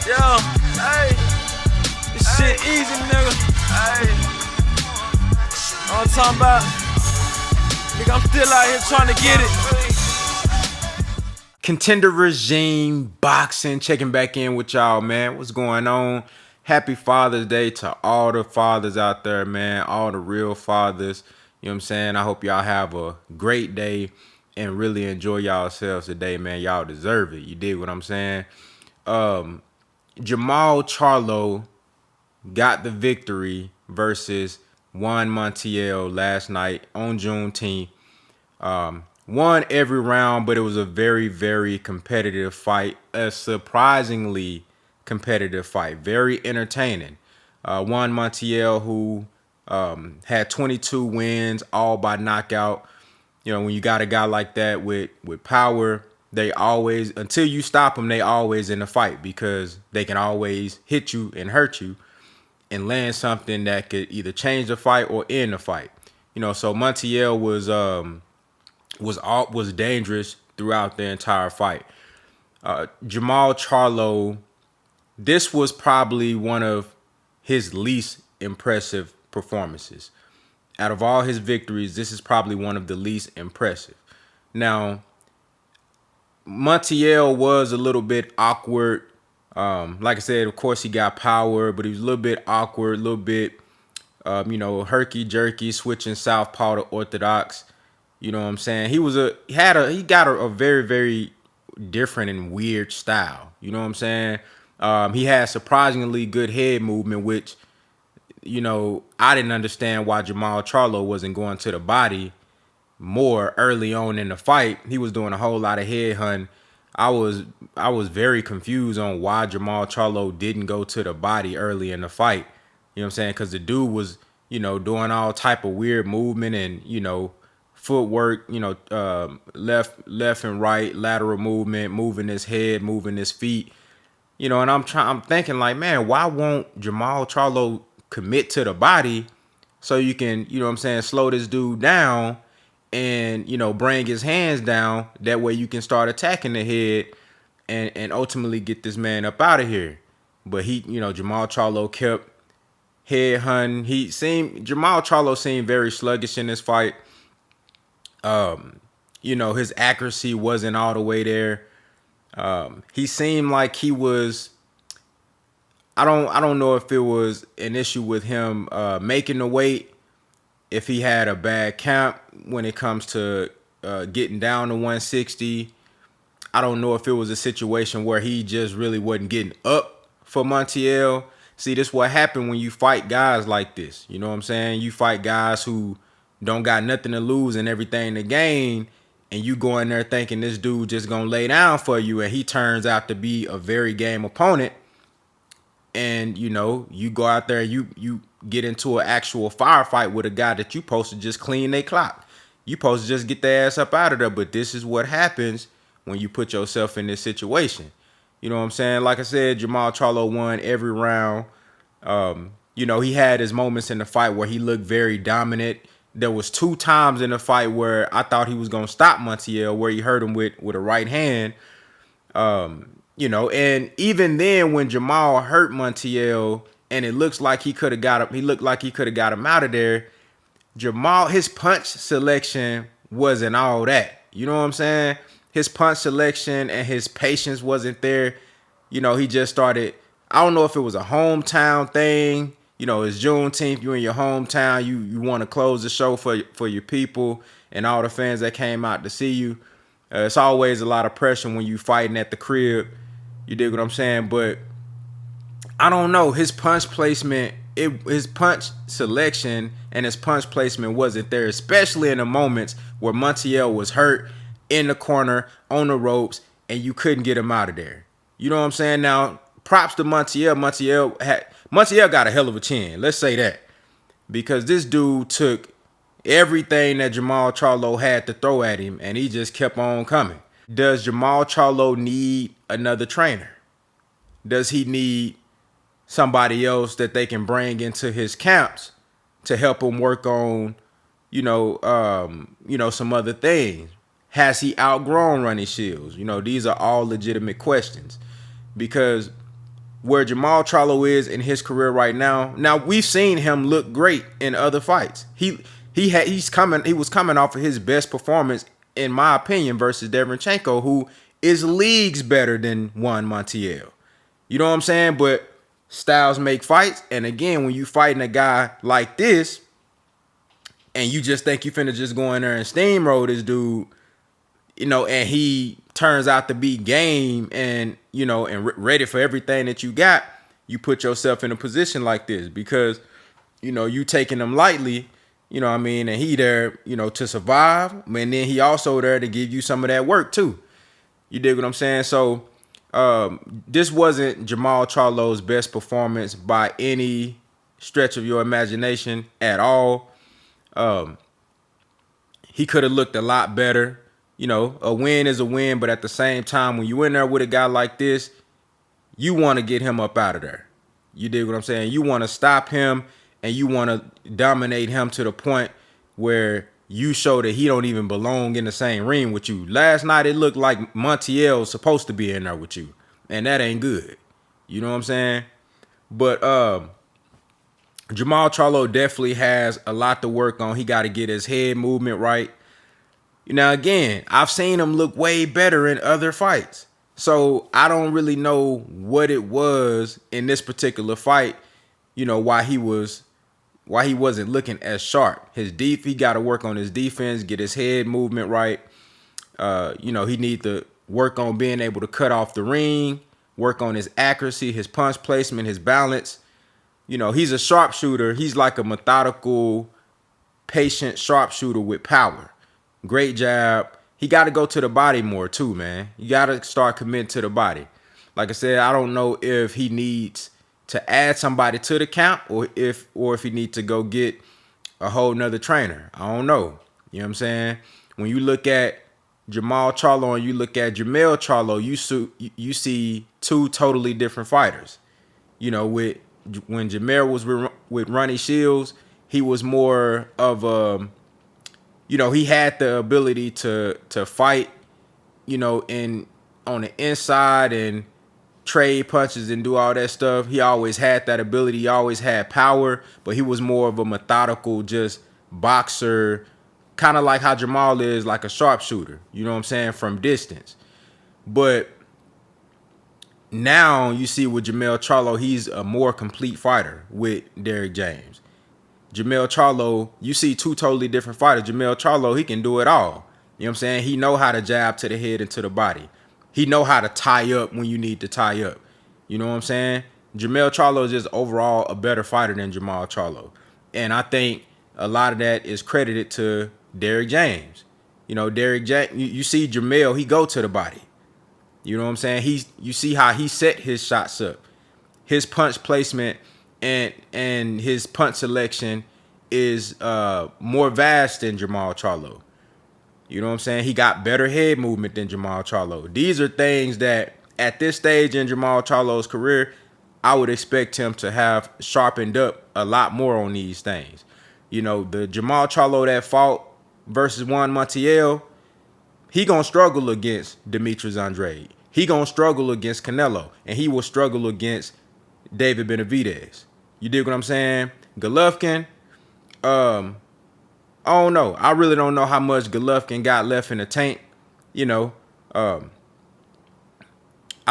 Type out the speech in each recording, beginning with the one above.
Yo, hey, this shit easy, nigga. Hey, all I'm talking about, nigga, I'm still out here trying to get it. Contender Regime Boxing checking back in with y'all, man. What's going on? Happy Father's Day to all the fathers out there, man. All the real fathers. You know what I'm saying? I hope y'all have a great day and really enjoy yourselves today, man. Y'all deserve it. You dig what I'm saying? JERMALL CHARLO got the victory versus JUAN MONTIEL last night on Juneteenth. Won every round, but it was a very, very competitive fight. A surprisingly competitive fight. Very entertaining. JUAN MONTIEL, who had 22 wins, all by knockout. You know, when you got a guy like that with power, they always, until you stop them, they always in the fight because they can always hit you and hurt you and land something that could either change the fight or end the fight. You know, so Montiel was dangerous throughout the entire fight. JERMALL CHARLO, this was probably one of his least impressive performances. Out of all his victories, this is probably one of the least impressive. Now, Montiel was a little bit awkward. Like I said, of course he got power, but he was a little bit awkward, a little bit, herky jerky, switching southpaw to orthodox. You know what I'm saying? He got a very, very different and weird style. You know what I'm saying? He had surprisingly good head movement, which, I didn't understand why JERMALL CHARLO wasn't going to the body more early on in the fight. He was doing a whole lot of head hunting. I was very confused on why JERMALL CHARLO didn't go to the body early in the fight. You know what I'm saying? Because the dude was, doing all type of weird movement and, footwork, left and right, lateral movement, moving his head, moving his feet. And I'm thinking like, man, why won't JERMALL CHARLO commit to the body so you can, slow this dude down and, bring his hands down. That way you can start attacking the head and ultimately get this man up out of here. But JERMALL CHARLO kept head hunting. JERMALL CHARLO seemed very sluggish in this fight. His accuracy wasn't all the way there. He seemed like he was, I don't know if it was an issue with him making the weight, if he had a bad camp when it comes to getting down to 160. I don't know if it was a situation where he just really wasn't getting up for Montiel. See, this is what happened when you fight guys like this. You know what I'm saying? You fight guys who don't got nothing to lose and everything to gain, and you go in there thinking this dude just gonna lay down for you, and he turns out to be a very game opponent. And you go out there and you get into an actual firefight with a guy that you supposed to just clean their clock. You supposed to just get their ass up out of there. But this is what happens when you put yourself in this situation. You know what I'm saying? Like I said, JERMALL CHARLO won every round. He had his moments in the fight where he looked very dominant. There was 2 times in the fight where I thought he was gonna stop Montiel, where he hurt him with a right hand. And even then, when JERMALL hurt Montiel, and it looks like he could have got him, he looked like he could have got him out of there. JERMALL, his punch selection wasn't all that. You know what I'm saying? His punch selection and his patience wasn't there. He just started. I don't know if it was a hometown thing. It's Juneteenth. You in your hometown. You want to close the show for your people and all the fans that came out to see you. It's always a lot of pressure when you fighting at the crib. You dig what I'm saying? But I don't know. His punch placement, his punch selection and his punch placement wasn't there, especially in the moments where Montiel was hurt in the corner on the ropes and you couldn't get him out of there. You know what I'm saying? Now, props to Montiel. Montiel got a hell of a chin. Let's say that. Because this dude took everything that JERMALL CHARLO had to throw at him, and he just kept on coming. Does JERMALL CHARLO need another trainer? Does he need somebody else that they can bring into his camps to help him work on, some other things? Has he outgrown running shields? These are all legitimate questions because where JERMALL CHARLO is in his career right now. Now we've seen him look great in other fights. He was coming off of his best performance, in my opinion, versus Derevyanchenko, who is leagues better than Juan Montiel. You know what I'm saying? But styles make fights, and again, when you fighting a guy like this, and you just think you finna just go in there and steamroll this dude, you know, and he turns out to be game and, you know, and ready for everything that you got, you put yourself in a position like this because, you know, you taking him lightly, you know what I mean, and he there, you know, to survive, and then he also there to give you some of that work too. You dig what I'm saying? So this wasn't JERMALL CHARLO's best performance by any stretch of your imagination at all. He could have looked a lot better. You know, a win is a win, but at the same time, when you in there with a guy like this, you want to get him up out of there. You dig what I'm saying? You want to stop him and you want to dominate him to the point where you show that he don't even belong in the same ring with you. Last night, it looked like Montiel was supposed to be in there with you, and that ain't good. You know what I'm saying? But JERMALL CHARLO definitely has a lot to work on. He got to get his head movement right. Now, again, I've seen him look way better in other fights. So I don't really know what it was in this particular fight, you know, why he wasn't looking as sharp. He got to work on his defense, get his head movement right. You know, he need to work on being able to cut off the ring, work on his accuracy, his punch placement, his balance. You know, he's a sharpshooter. He's like a methodical, patient sharpshooter with power. Great jab. He got to go to the body more too, man. You got to start committing to the body. Like I said, I don't know if he needs to add somebody to the camp or if he needs to go get a whole nother trainer. I don't know. You know what I'm saying? When you look at JERMALL CHARLO and you look at JERMALL CHARLO, you see two totally different fighters. You know, when JERMALL was with Ronnie Shields, he was more of a, you know, he had the ability to fight, you know, on the inside and trade punches and do all that stuff. He always had that ability. He always had power, but he was more of a methodical, just boxer, kind of like how JERMALL is, like a sharpshooter, you know what I'm saying, from distance. But now you see with JERMALL CHARLO, he's a more complete fighter with Derrick James. JERMALL CHARLO, you see two totally different fighters. JERMALL CHARLO, he can do it all. You know what I'm saying? He know how to jab to the head and to the body. He know how to tie up when you need to tie up. You know what I'm saying? JERMALL CHARLO is just overall a better fighter than JERMALL CHARLO. And I think a lot of that is credited to Derrick James. You know, Derrick James, you see JERMALL, he go to the body. You know what I'm saying? You see how he set his shots up. His punch placement and his punch selection is more vast than JERMALL CHARLO. You know what I'm saying? He got better head movement than JERMALL CHARLO. These are things that at this stage in JERMALL CHARLO's career, I would expect him to have sharpened up a lot more on these things. You know, the JERMALL CHARLO that fought versus Juan Montiel, he gonna struggle against Demetrius Andrade. He gonna struggle against Canelo, and he will struggle against David Benavidez. You dig what I'm saying? Golovkin, I don't know. I really don't know how much Golovkin got left in the tank. You know, I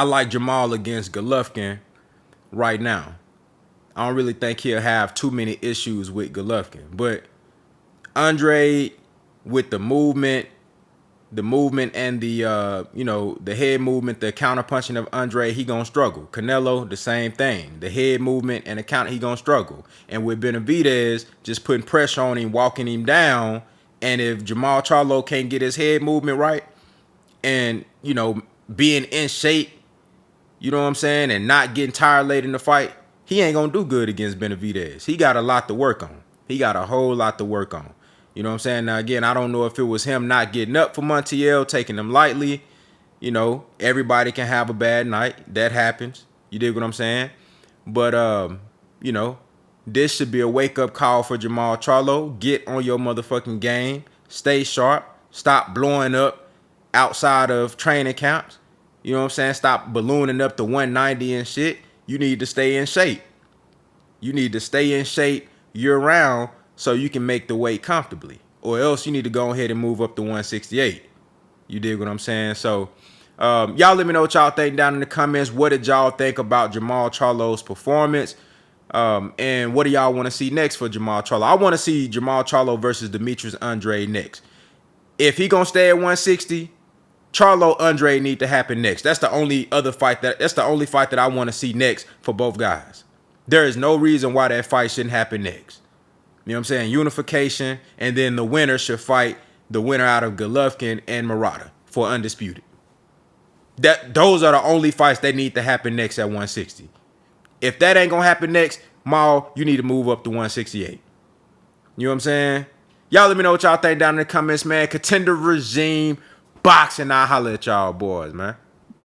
like JERMALL against Golovkin right now. I don't really think he'll have too many issues with Golovkin. But Andrade, with the movement and the you know, the head movement, the counter punching of Andrade, he gonna struggle. Canelo, the same thing. The head movement and the counter, he gonna struggle. And with Benavidez, just putting pressure on him, walking him down, and if JERMALL CHARLO can't get his head movement right, and, you know, being in shape, you know what I'm saying, and not getting tired late in the fight, he ain't gonna do good against Benavidez. He got a lot to work on. He got a whole lot to work on. You know what I'm saying? Now, again, I don't know if it was him not getting up for Montiel, taking him lightly. You know, everybody can have a bad night. That happens. You dig what I'm saying? But, you know, this should be a wake-up call for JERMALL CHARLO. Get on your motherfucking game. Stay sharp. Stop blowing up outside of training camps. You know what I'm saying? Stop ballooning up to 190 and shit. you need to stay in shape. You need to stay in shape year round so you can make the weight comfortably. Or else you need to go ahead and move up to 168. You dig what I'm saying? So y'all let me know what y'all think down in the comments. What did y'all think about JERMALL CHARLO's performance? And what do y'all want to see next for JERMALL CHARLO? I want to see JERMALL CHARLO versus Demetrius Andrade next. If he gonna stay at 160, Charlo Andre need to happen next. That's the only fight that I want to see next for both guys. There is no reason why that fight shouldn't happen next. You know what I'm saying? Unification, and then the winner should fight the winner out of Golovkin and Murata for undisputed. Those are the only fights that need to happen next at 160. If that ain't gonna happen next, Maul, you need to move up to 168. You know what I'm saying? Y'all let me know what y'all think down in the comments, man. Contender regime boxing. I'll holler at y'all boys, man.